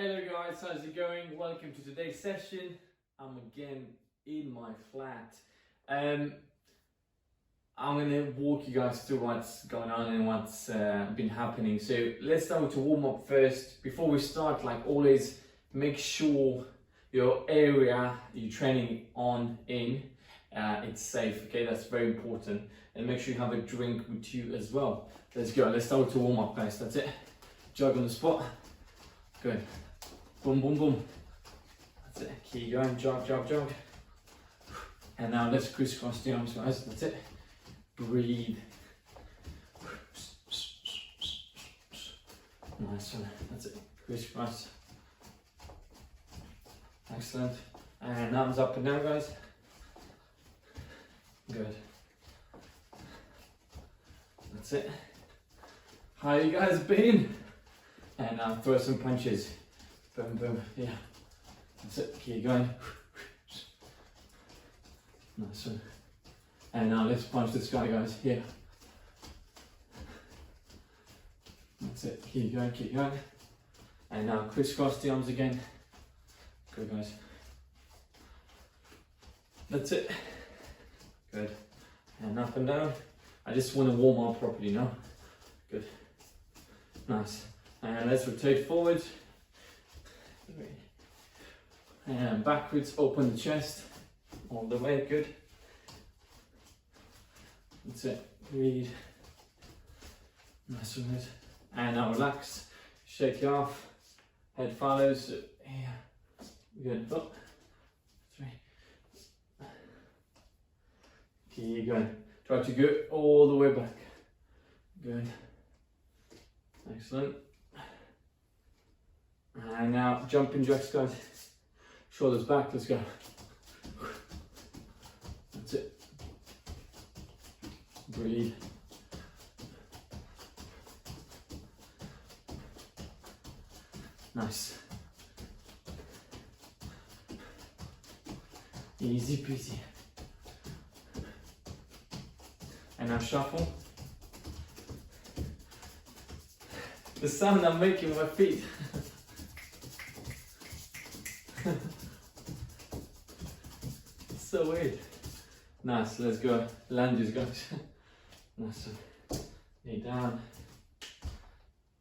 Hello guys, how's it going? Welcome to today's session. I'm again in my flat. I'm gonna walk you guys through what's going on and what's been happening. So let's start with a warm up first. Before we start, like always, make sure your area you're training in it's safe. Okay, that's very important. And make sure you have a drink with you as well. Let's go. Let's start with a warm up, guys. That's it. Jog on the spot. Good. Boom, boom, boom. That's it. Keep going. Jog, jog, jog. And now let's crisscross the arms, guys. That's it. Breathe. Nice one. That's it. Crisscross. Excellent. And arms up and down, guys. Good. That's it. How you guys been? And now throw some punches. Boom, boom. Yeah. That's it. Keep going. Nice one. And now let's punch this guy, guys. Here. That's it. Keep going, keep going. And now crisscross the arms again. Good, guys. That's it. Good. And up and down. I just want to warm up properly now. Good. Nice. And let's rotate forward. And backwards, open the chest. All the way, good. That's it. Breathe. Nice and good. And now relax. Shake it off. Head follows. Yeah. Good. Up. 3. Keep going. Try to go all the way back. Good. Excellent. And now jumping jacks, guys. Shoulders back, let's go. That's it. Breathe. Nice. Easy peasy. And now shuffle. The sound I'm making with my feet. So weird. Nice, let's go. Lunges, guys. Nice. Knee down.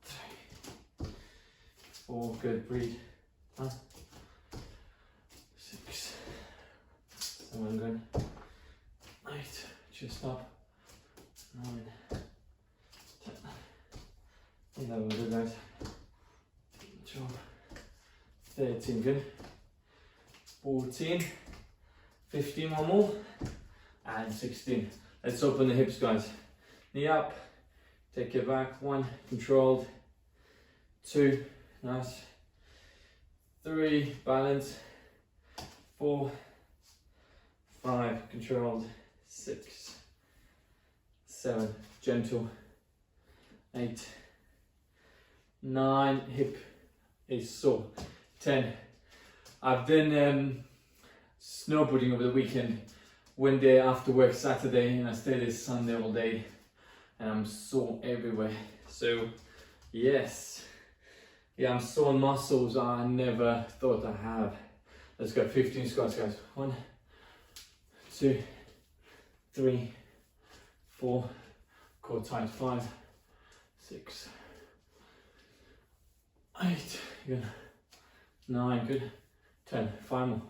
3, 4, good, breathe. 6, 7, good. 8, chest up. 9, 10, 11, good, guys. 12, 13, good. 14, 15, one more, and 16. Let's open the hips, guys. Knee up, take it back. 1, controlled. 2, nice. 3, balance. 4, 5, controlled. 6, 7, gentle. 8, 9, hip is sore. 10. I've done snowboarding over the weekend, one day after work Saturday, and I stayed this Sunday all day, and I'm sore everywhere. So yes, yeah, I'm sore on muscles I never thought I have. Let's go. 15 squats, guys. 1, 2, 3, 4, core tight. 5, 6, 8, good. 9, good. 10, 5 more.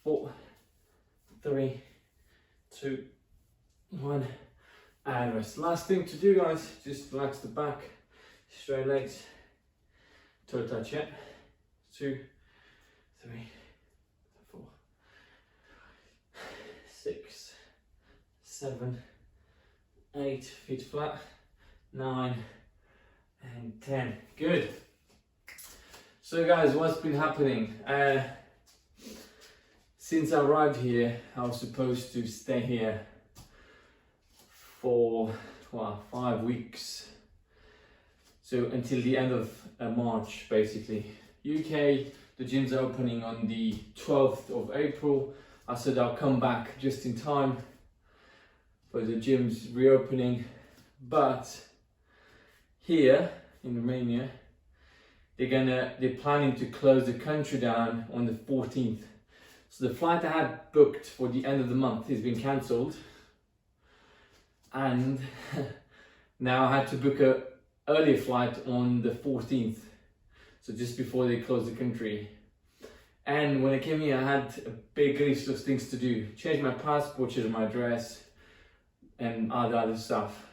4, 3, 2, 1, and rest. Last thing to do, guys, just relax the back, straight legs, toe touch, yeah. 2, 3, 4, 6, 7, 8, feet flat, 9, and 10. Good. So guys, what's been happening? Since I arrived here, I was supposed to stay here for, well, 5 weeks. So until the end of March, basically. UK, the gyms are opening on the 12th of April. I said I'll come back just in time for the gyms reopening. But here in Romania, they're planning to close the country down on the 14th. So the flight I had booked for the end of the month has been cancelled, and now I had to book a earlier flight on the 14th, so just before they close the country. And when I came here, I had a big list of things to do: change my passport, change my address, and other stuff.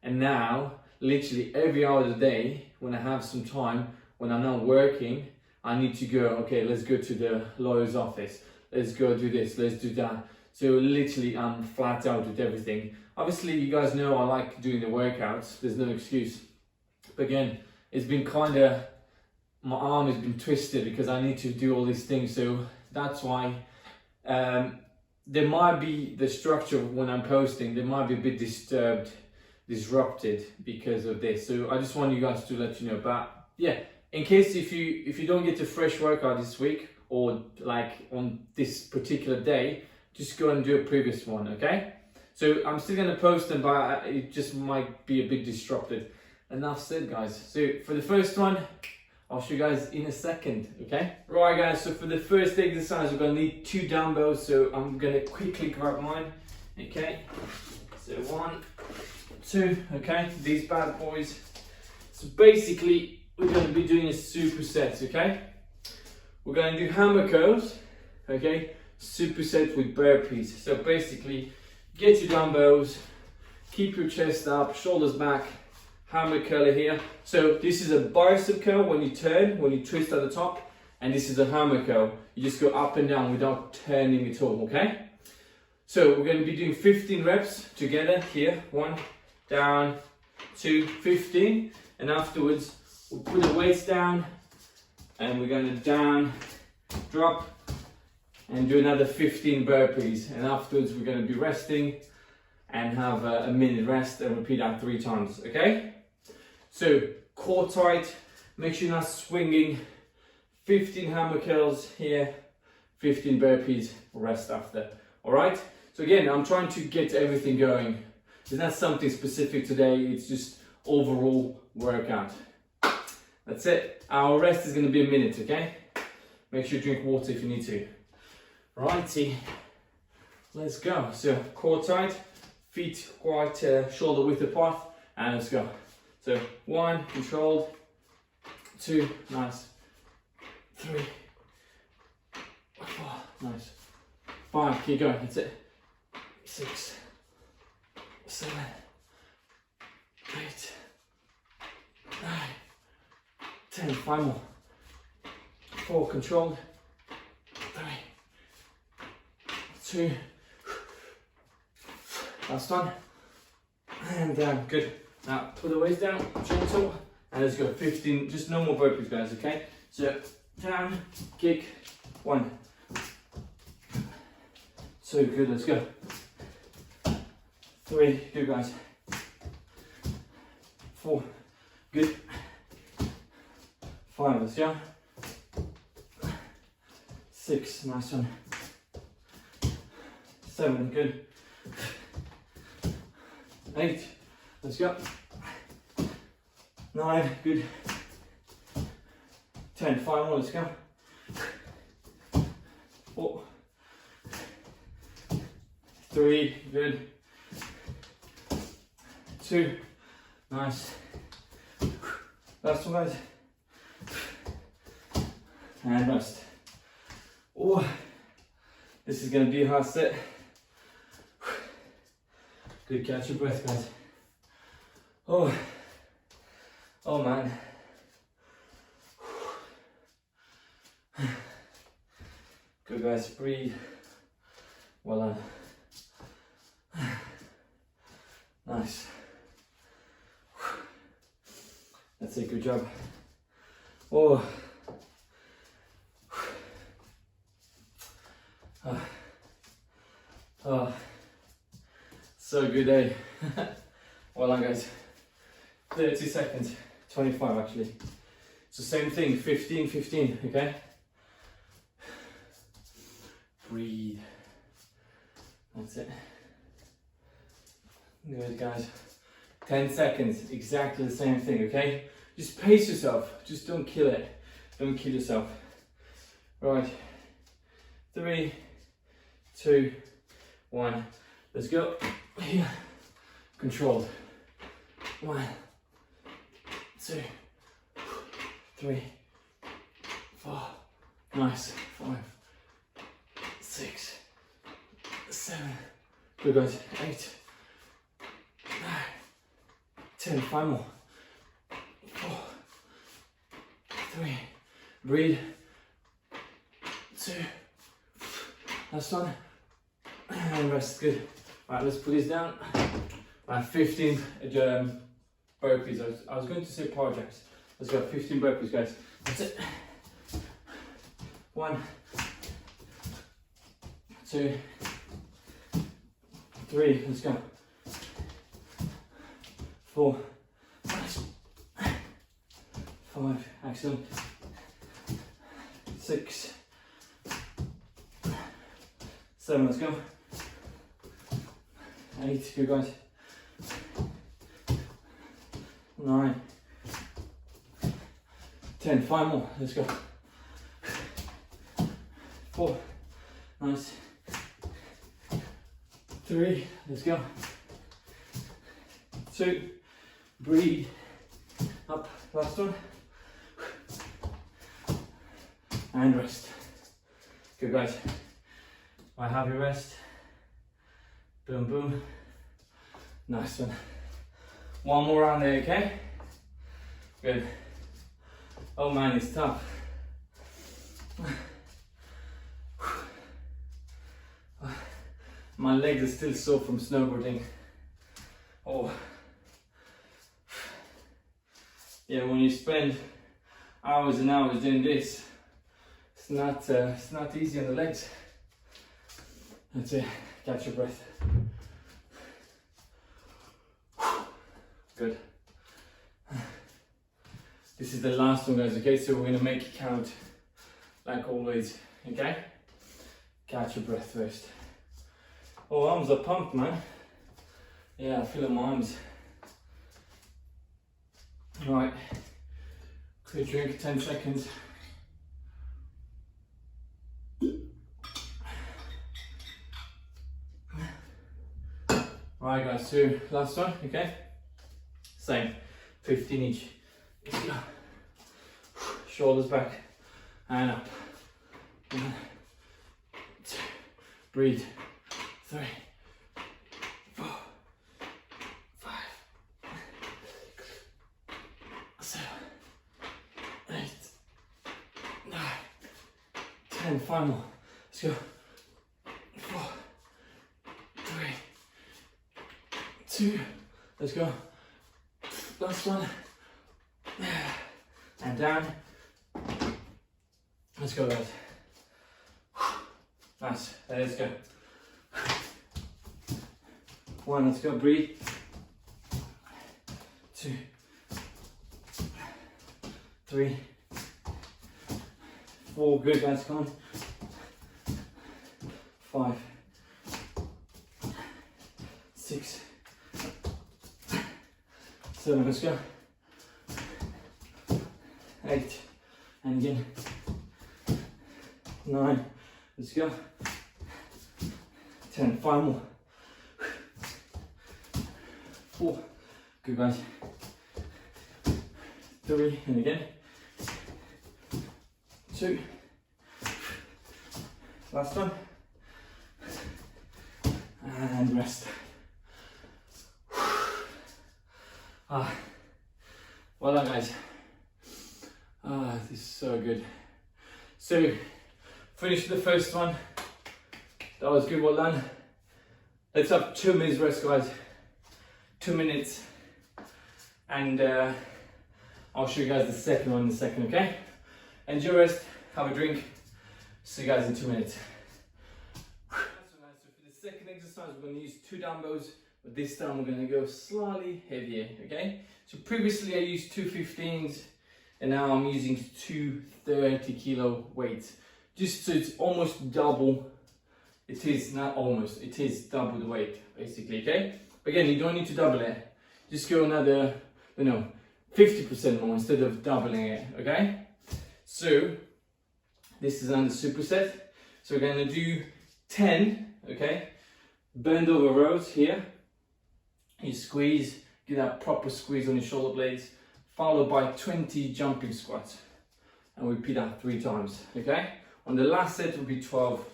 And now, literally every hour of the day, when I have some time, when I'm not working, I need to go, okay, let's go to the lawyer's office, let's go do this, let's do that. So literally I'm flat out with everything. Obviously you guys know I like doing the workouts, there's no excuse. But again, it's been my arm has been twisted because I need to do all these things. So that's why there might be the structure when I'm posting, there might be a bit disrupted because of this. So I just want you guys to let you know. But yeah, in case if you don't get a fresh workout this week, or like on this particular day, just go and do a previous one, okay? So I'm still gonna post them, but it just might be a bit disrupted. Enough said, guys. So for the first one, I'll show you guys in a second, okay? Right guys, so for the first exercise, we're gonna need 2 dumbbells. So I'm gonna quickly grab mine, okay? So 1, 2, okay? These bad boys. So basically, we're gonna be doing a superset, okay? We're gonna do hammer curls, okay? Superset with burpees. So basically, get your dumbbells, keep your chest up, shoulders back, hammer curler here. So this is a bicep curl when you turn, when you twist at the top, and this is a hammer curl. You just go up and down without turning at all, okay? So we're going to be doing 15 reps together here. 1, down, 2, 15. And afterwards, we'll put the weights down, and we're going to down, drop, and do another 15 burpees. And afterwards, we're going to be resting and have a minute rest and repeat that 3 times, okay? So core tight, make sure you're not swinging. 15 hammer curls here, 15 burpees, rest after. All right? So again, I'm trying to get everything going. It's not something specific today, it's just overall workout. That's it. Our rest is going to be a minute, okay? Make sure you drink water if you need to. Righty, let's go. So core tight, feet quite shoulder width apart, and let's go. So 1, controlled, 2, nice, 3, 4, nice, 5, keep going, that's it, 6, 7, 8, 9, 10, 5 more, 4, controlled, 3, 2, last one, and down, good. Now put the weights down, gentle, and let's go. 15, just no more burpees, guys, okay? So down, kick, 1, 2, good, let's go. 3, good guys. 4, good. 5, let's go. 6, nice one. 7, good. 8, let's go. 9, good. 10, 5 more, let's go. 4, 3, good. 2, nice. Last one, guys. And rest. Oh, this is going to be a hard set. Good, catch your breath, guys. Oh man. Good, guys, breathe. Well done. Nice. That's it, good job. So good, eh? Well done, guys. 30 seconds, 25 actually. It's the same thing, 15, 15, okay? Breathe. That's it. Good, guys. 10 seconds, exactly the same thing, okay? Just pace yourself. Just don't kill it. Don't kill yourself. Right. 3, 2, 1. Let's go. Here. Controlled. 1, 2, 3, 4. Nice. 5, 6, 7. Good guys. 8, 9, 10. 5 more. 4, 3. Breathe. 2. Last one. And rest. Good. Right, let's put this down. Right, 15 burpees. I was going to say power jacks. Let's go. 15 burpees, guys. That's it. 1, 2, 3. Let's go. 4, 5. Excellent. 6, 7. Let's go. 8. Good guys. 9, 10. 5 more. Let's go. 4. Nice. 3. Let's go. 2. Breathe. Up. Last one. And rest. Good guys. I have your rest. Boom, boom. Nice one. One more round there, okay? Good. Oh man, it's tough. My legs are still sore from snowboarding. Oh. Yeah, when you spend hours and hours doing this, it's not easy on the legs. That's it. Catch your breath. Good. This is the last one, guys, okay? So we're gonna make it count like always, okay? Catch your breath first. Oh, arms are pumped, man. Yeah, I feel my arms. Right. Quick drink, 10 seconds. Alright guys, so last one, okay? Same, 15 each. Let's go. Shoulders back and up. 1, 2, breathe. 3, 4, 5, 6, 7, 8, 9, 10. 5 more. Let's go. 4, 3, 2. Let's go. Last one. And down. Let's go, guys. Nice. Let's go. 1. Let's go. Breathe. 2, 3, 4. Good, guys. Come on. 5, 6, 7. Let's go. 8. And again. 9. Let's go. 10. 5 more. 4. Good, guys. 3. And again. 2. Last one. And rest. Well done, guys. This is so good. So, finish the first one. That was good, well done. Let's have 2 minutes rest, guys. 2 minutes. And I'll show you guys the second one in a second, okay? Enjoy rest, have a drink. See you guys in 2 minutes. So for the second exercise, we're going to use 2 dumbbells, but this time we're going to go slightly heavier, okay? So previously I used 2 15s, and now I'm using 2 30-kilo weights. Just so it's almost double. It is not almost, it is double the weight, basically, okay? But again, you don't need to double it. Just go another, 50% more instead of doubling it, okay? So this is another superset. So we're gonna do 10, okay? Bend over rows here. You squeeze, get that proper squeeze on your shoulder blades, followed by 20 jumping squats. And repeat that 3 times, okay? On the last set will be 12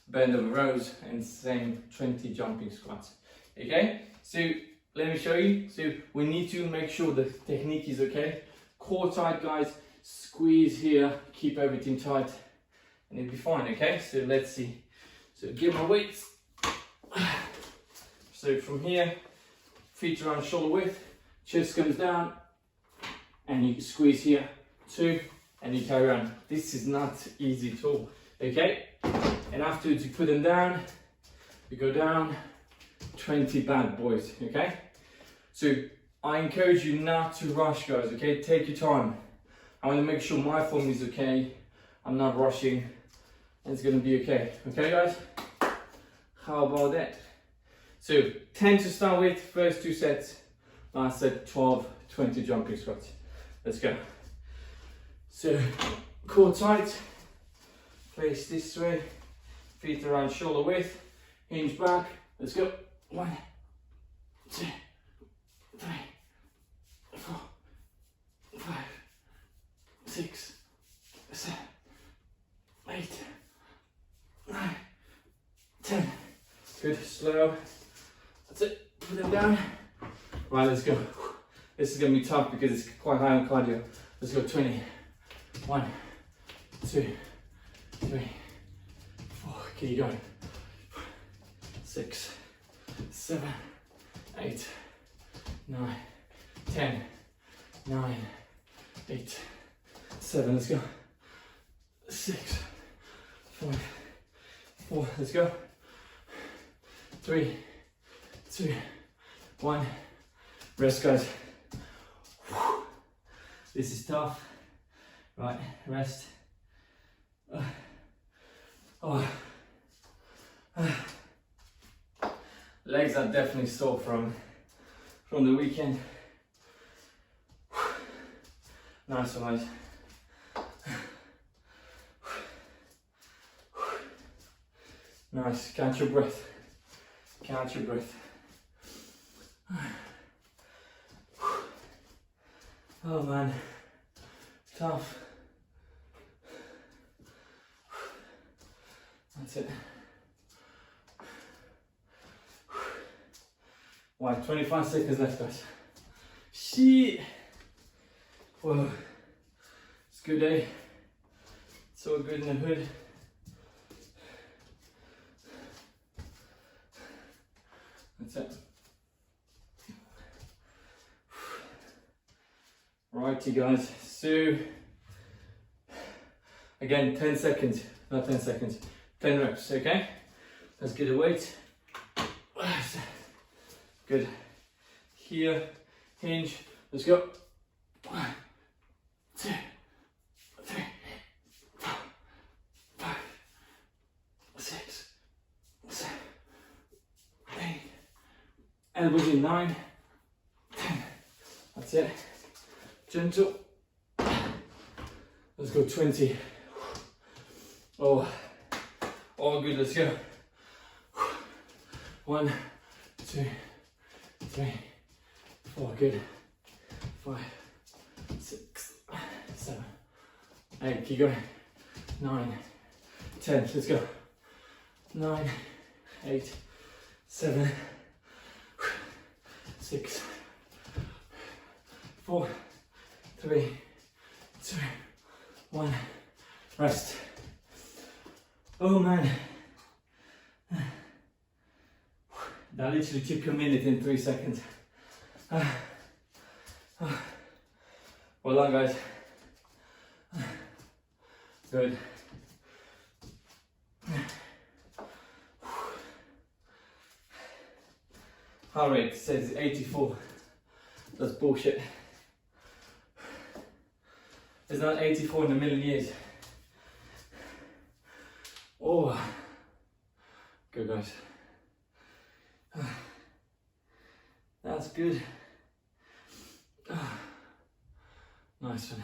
bend over rows and same 20 jumping squats, okay? So let me show you. So we need to make sure the technique is okay. Core tight, guys. Squeeze here, keep everything tight, and it'll be fine, okay? So let's see. So get my weights. So from here, feet around shoulder width, chest comes down, and you squeeze here, 2, and you carry on. This is not easy at all, okay? And afterwards you put them down, you go down, 20 bad boys, okay? So I encourage you not to rush, guys, okay? Take your time. I want to make sure my form is okay, I'm not rushing, and it's gonna be okay, okay guys? How about that? So 10 to start with, first 2 sets, last set 12, 20 jumping squats. Let's go. So core tight, face this way, feet around shoulder width, hinge back, let's go. 1, 2, 3, 4, 5, 6, 7, 8, 9, 10. Good, slow. That's it, put them down. Right, let's go. This is gonna be tough because it's quite high on cardio. Let's go, 20. 1, 2, 3, 4, keep going. 6, 7, 8, 9, 10, 9, 8, 7, let's go. 6, 5, 4, let's go. 3, 2, 1. Rest, guys. This is tough. Right, rest. Legs are definitely sore from the weekend. Nice one, guys. Nice, catch your breath. Catch your breath. Oh man, tough. That's it. Right, 25 seconds left, guys. Shit. Whoa. It's a good day. It's all good in the hood. That's it. Righty, guys. So, again, 10 seconds. Not 10 seconds. 10 reps, okay? Let's get a weight. Good. Here, hinge. Let's go. 1, 2, 3, 4, 5, 6, 7, 8. Elbows in 9, 10. That's it. Gentle. Let's go 20. Oh, all good. Let's go. 1, 2, 3, 4. Good. 5, 6, 7, 8. Keep going. 9, 10. Let's go. 9, 8, 7, 6, 4, 3, 2, 1. Rest. Oh man. That literally took a minute and 3 seconds. Well done, guys. Good. Heart rate says 84. That's bullshit. It's not 84 in a million years. Oh, good, guys. That's good. Nice one.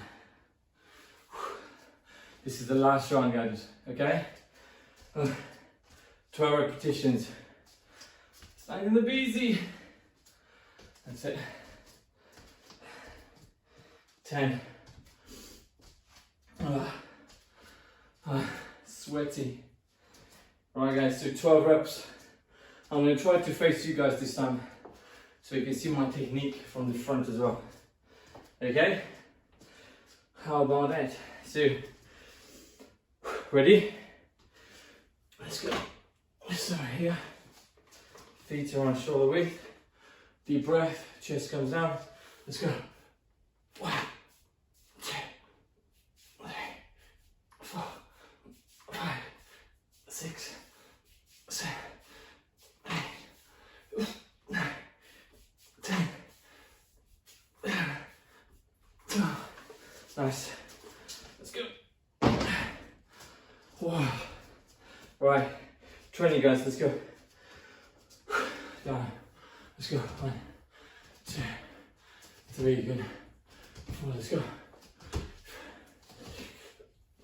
This is the last round, guys, okay? 12 repetitions. It's not gonna be easy. That's it. 10. Sweaty. Alright guys, so 12 reps. I'm gonna try to face you guys this time so you can see my technique from the front as well. Okay? How about that? So, ready? Let's go. So here, feet are on shoulder width. Deep breath, chest comes down. Let's go. 1, 2, 3, 4, 5, 6, 7, 8, 9, 10, 12. Nice. Let's go. Wow. Right. 20 guys, let's go. Down. Let's go. 1, 2, 3, good. 4, let's go.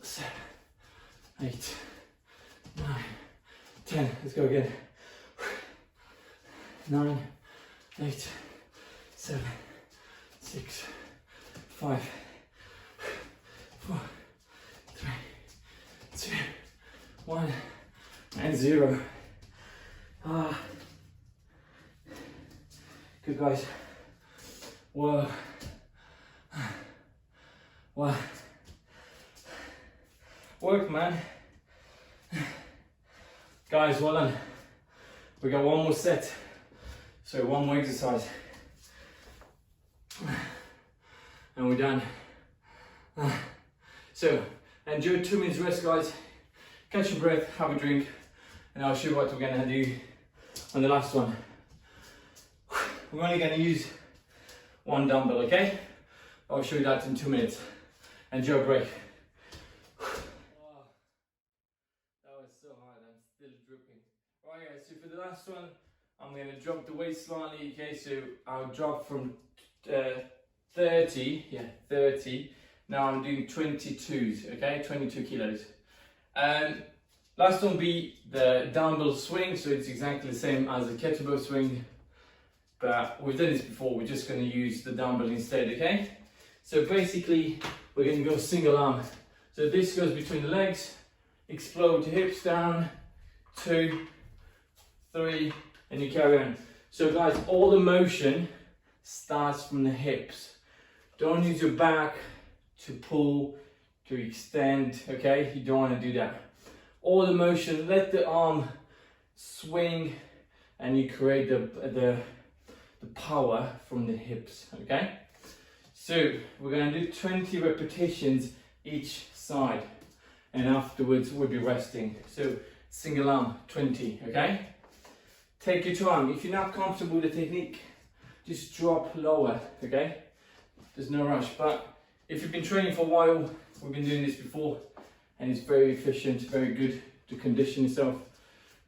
7, 8, 9, 10. Let's go again. 9, 8, 7, 6, 5, 4, 3, 2, 1, and 0. Good guys. Whoa. Wow. Work, man. Guys, well done. We got one more set. So one more exercise. And we're done. So enjoy 2 minutes rest, guys. Catch your breath, have a drink, and I'll show you what we're gonna do on the last one. We're only gonna use one dumbbell, okay? I'll show you that in 2 minutes. Enjoy a break. Wow, that was so hard, I'm still dripping. Alright guys, so for the last one, I'm gonna drop the weight slightly, okay? So I'll drop from 30, yeah, 30. Now I'm doing 22s, okay? 22 kilos. Last one will be the dumbbell swing, so it's exactly the same as the kettlebell swing, but we've done this before, we're just going to use the dumbbell instead, okay? So basically, we're going to go single arm. So this goes between the legs, explode hips down, 2, 3, and you carry on. So guys, all the motion starts from the hips. Don't use your back to pull, to extend, okay? You don't want to do that. All the motion, let the arm swing, and you create the power from the hips, okay? So we're going to do 20 repetitions each side, and afterwards we'll be resting. So single arm, 20, okay? Take your time. If you're not comfortable with the technique, just drop lower, okay? There's no rush, but if you've been training for a while, we've been doing this before, and it's very efficient, very good to condition yourself,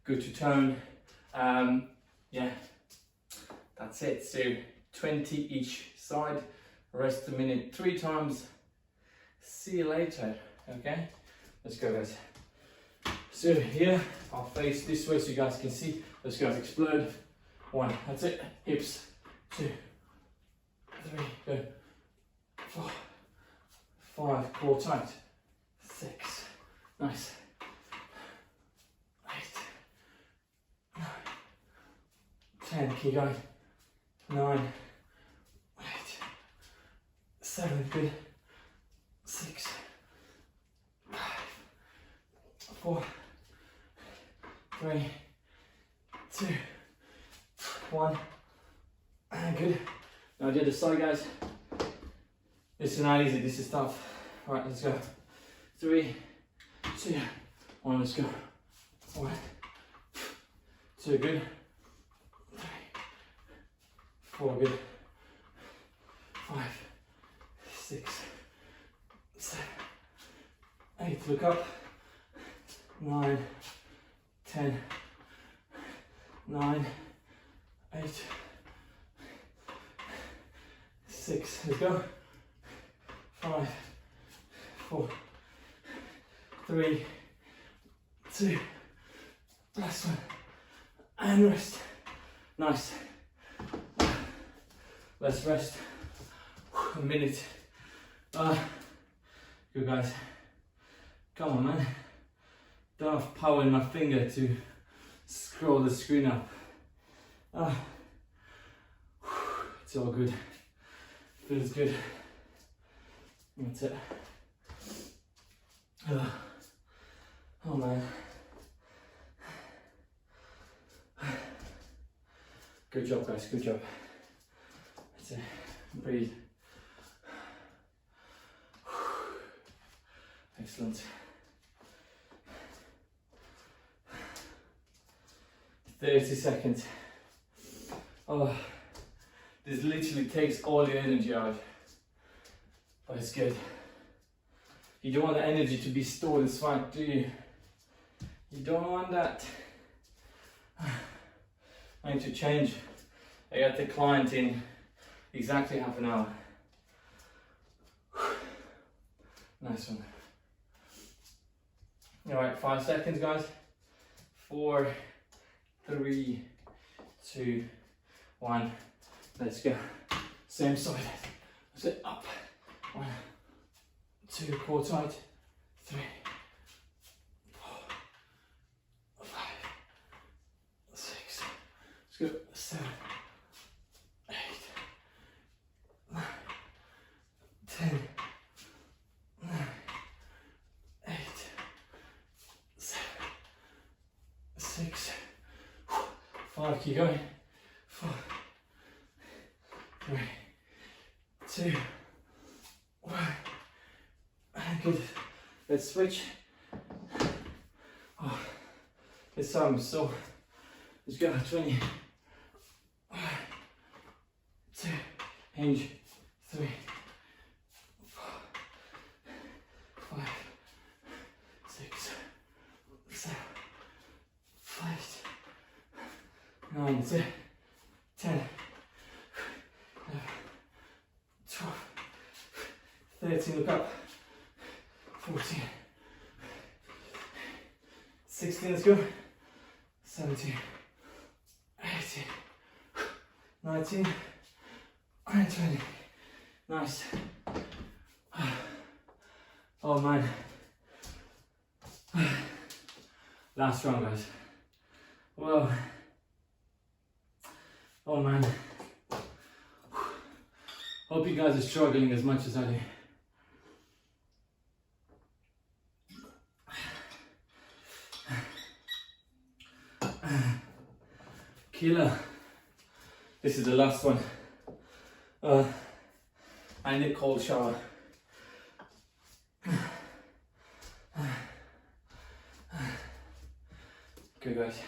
good to tone. Yeah, that's it. So 20 each side, rest a minute 3 times. See you later, okay? Let's go, guys. So here, I'll face this way so you guys can see. Let's go, explode. 1, that's it. Hips, 2, 3, go. 4, 5, core tight. 6, nice. 8, 9, 10, keep going. 9, 8, 7, good. 6, 5, 4, 3, 2, 1, and good. Now the other side, guys. This is not easy, this is tough. Alright, let's go. 3, 2, 1, let's go. 1, 2, good. 3, 4, good. 5, 6, 7, 8, look up. 9, 10, 9, 8, 6, let's go. 5, 4, 3, 2, last one, and rest. Nice. Let's rest. A minute. Good guys. Come on, man. Don't have power in my finger to scroll the screen up. It's all good. Feels good. That's it. Oh man. Good job, guys. Good job. That's it. Breathe. Excellent. 30 seconds. Oh, this literally takes all the energy out, but it's good. You don't want the energy to be stored in sweat, do you? You don't want that. I need to change. I got the client in exactly half an hour. Nice one. All right, 5 seconds, guys. 4, 3, 2, 1. Let's go. Same side. Let's go up. 1, 2, core tight. 3, 4, 5, 6. Let's go. 7, 8, 9, 10. 9, 8, 7, 6, 5. Keep going. 4, 3, 2, 1. Good. Let's switch. Oh, this time is so. Let's go. 20. 1, 2. Hinge. 3, 4, 5, 6, 7, 8, 9, 10, 12, 13, look up, 14, 16, let's go, 17, 18, 19, and 20. Nice. Oh man. Last round, guys. Whoa. Oh man. Hope you guys are struggling as much as I do. Killer. This is the last one. I need a cold shower. Good guys.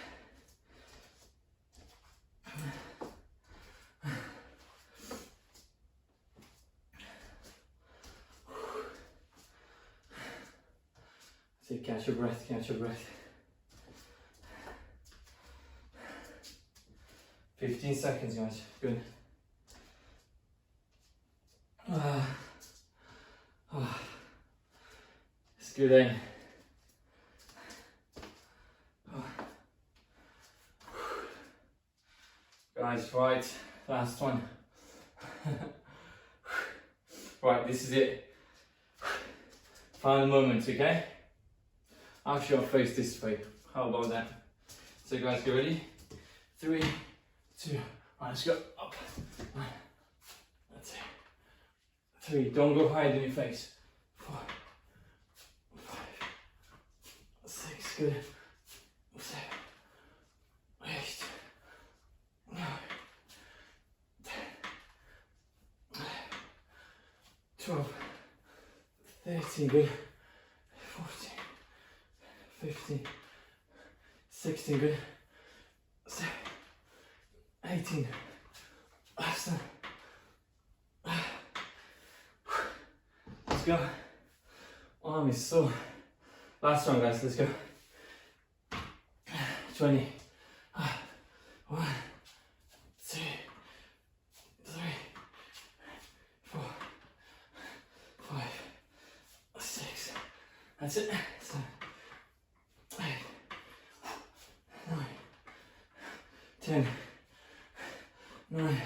So catch your breath, catch your breath. 15 seconds, guys. Good. It's good, eh? Guys, right, last one. Right, this is it. Final moment, okay? Actually, I'll face this way. How about that? So guys, get ready? 3, 2, 1, let's go. Up. 1, that's it. 3, don't go higher than your face. 4, 5, 6, good. 7, 8, 9, 10, 12, 13, good. 14, 15, 16, good. 17, 18, last one. Let's go. Arm is so. Last one, guys, let's go. 20. 1, 2, 3, 4, 5, That's it. So, 8, 9, 10, 9,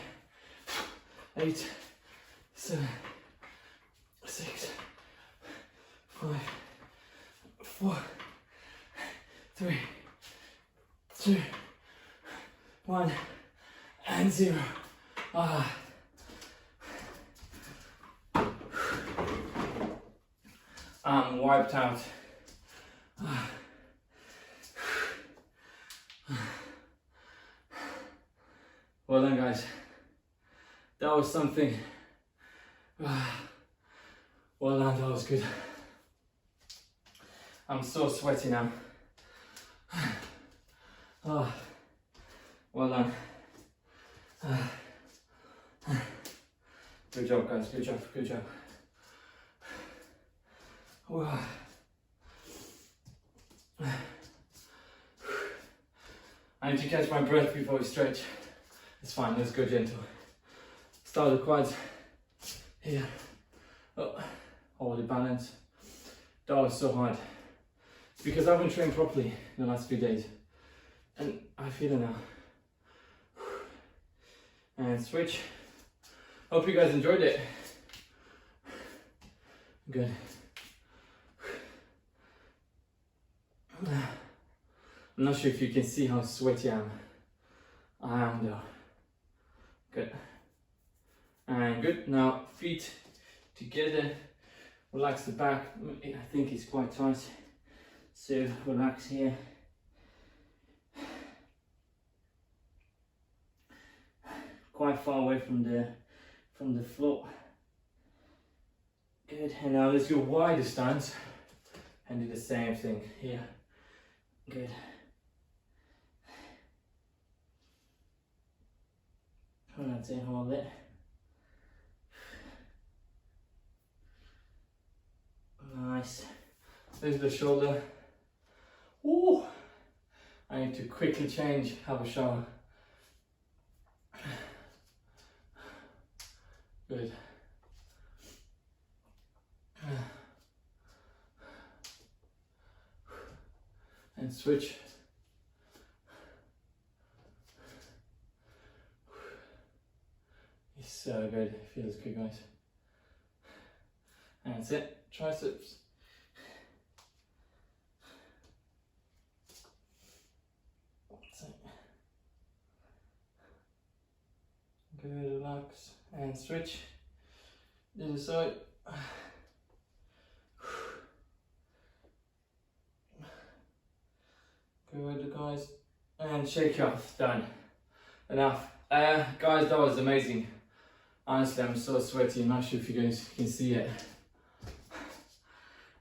8, 7, 6, 5, 4, 3, 2, 1, and 0. I'm wiped out. Well done, guys. That was something. Well done, that was good. I'm so sweaty now. Oh, well done. Good job, guys. Good job. Good job. Wow. I need to catch my breath before we stretch. It's fine. Let's go gentle. Start the quads here. Oh, hold the balance. That was so hard. It's because I haven't trained properly in the last few days. And I feel it now. And switch. Hope you guys enjoyed it. Good. I'm not sure if you can see how sweaty I am though. Good. And good. Now feet together. Relax the back. I think it's quite tight. So relax here. Quite far away from the floor. Good. And now let's go wider stance and do the same thing here. Good. And that's it, hold it. Nice. There's the shoulder. Ooh. I need to quickly change, have a shower. Good. And switch. It's so good, it feels good, guys. And that's it, triceps. That's it. Good, relax and switch. The other side. Good, guys. And shake off, done. Enough. Guys, that was amazing. Honestly, I'm so sweaty. I'm not sure if you guys can see it.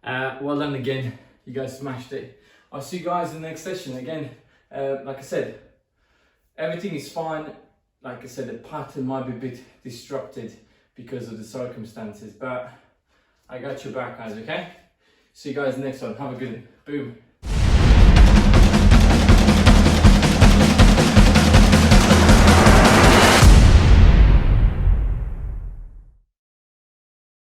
Well done again. You guys smashed it. I'll see you guys in the next session. Again, like I said, everything is fine. Like I said, the pattern might be a bit disrupted because of the circumstances, but I got your back, guys, okay? See you guys next one. Have a good one. Boom.